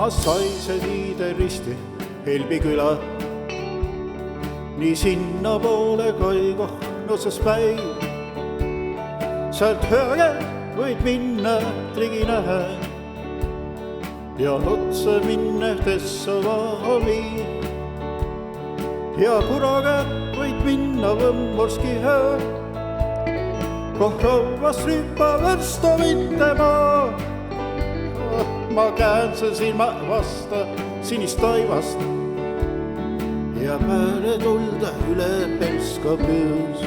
ma sai see tiide risti Helbi küla. Nii sinna poole Kaiguhnoses päiv. Sealt hööge võid minna Triginähe ja otse minne Tessavaami. Ja Puraga võid minna Võmmorski höö, koh rõuvas rüüpa värsta mitte maa. Ma käänsen silma vasta sinist taivast ja peale tulda üle Pelska plüüs.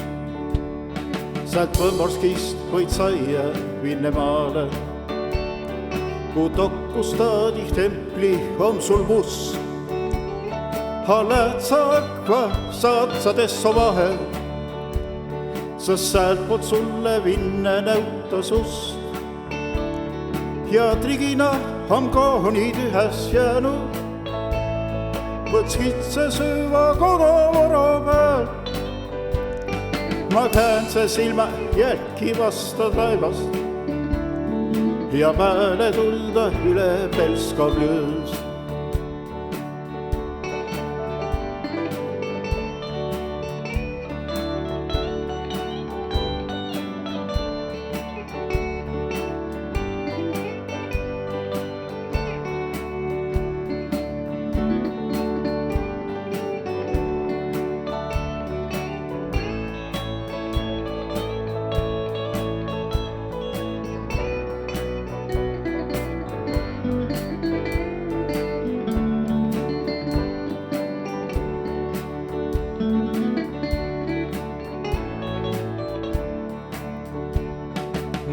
Sealt Võmmorskist võid saia Vinnemaale, kui Tokkustaadi templi on sul buss. Lähed sa Akva, saad sa Tesso vahel, sest sealt poolt sulle Vinne näuta sust. Ja Trigina on koonid ühes jäänud, võts hitse sööva kodavara peal. Ma käänse silma jälki vasta taivast ja peale tulda üle Pelska plüüs.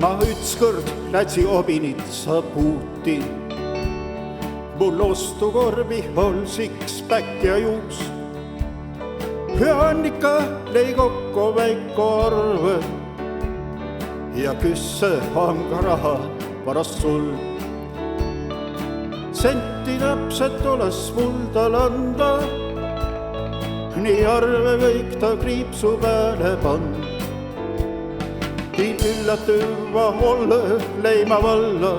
Ma ütskõrd lätsi Obinitsa puuti, mul ostukorbi ol six-pack ja juus. Ja Annika lõi kokku väiko arve ja küsse hanga raha varast sul. Senti täpselt oles mul tal anda, nii arve kõik ta kriipsu peale pand. Tiin üllatüva olle leima valla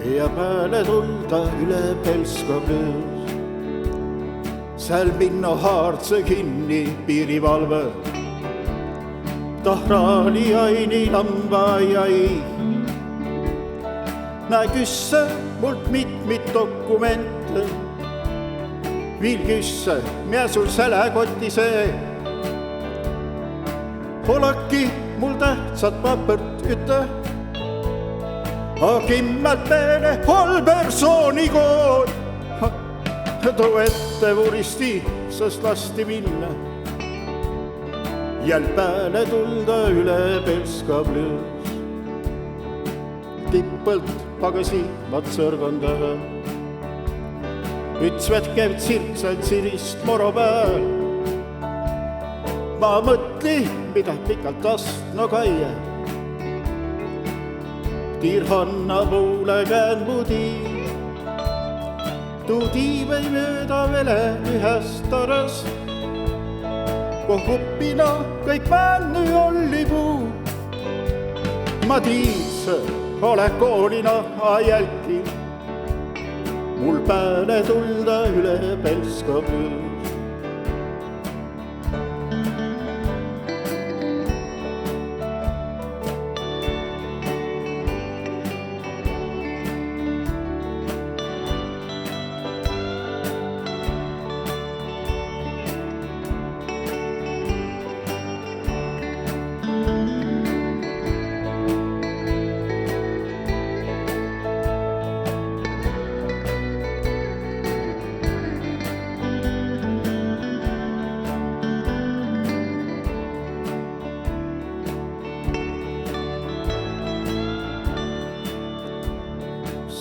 ja peale tulda üle Pelska plüüs. Seal minna haardse kinni piirivalve, tahraali aini lamba jäi. Näe küsse mult mitmit dokumente, viil küsse, mida sul sälekoti see. Polaki mul tähtsat papert üte, kimmelt peale all persooni kood. Too ette vuristi, sest lasti minna, jäl peale tulda üle Pelska plüüs. Tippelt pagasi mat sõrganda, üts vätkev tsirksad sirist moro peal. Ma mõtli, mida pikalt astno kaia. Tiirhanna poole kään mu tii. Tuu tiiv ei mööda vele ühest taras, koh õppina kõik määnny olli puu. Ma tiidse ole koolina jälki, mul peale tulda üle Pelska plüüs.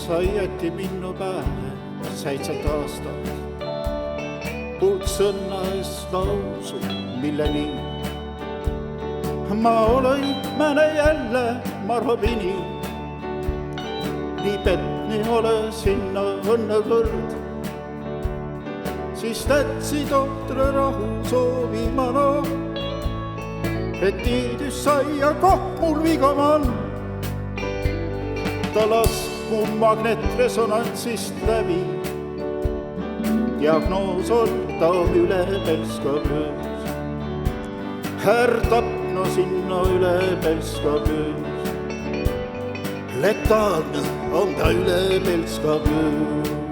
Sa jäti minnu pääle 7 aastat, pult sõnna eest lausu, milleni ma olen mõne jälle marhobini. Nii petni ole sinna õnne kõrd, siis tätsi tohtre rahu soovimana, et tiidus sai ja koh mul vigaman. Ta las mu magnetresonantsist läbi. Diagnoos on ta üle Belskavlöös. Härdab sinna üle Belskavlöös. Letaalne on ta üle Belskavlöös.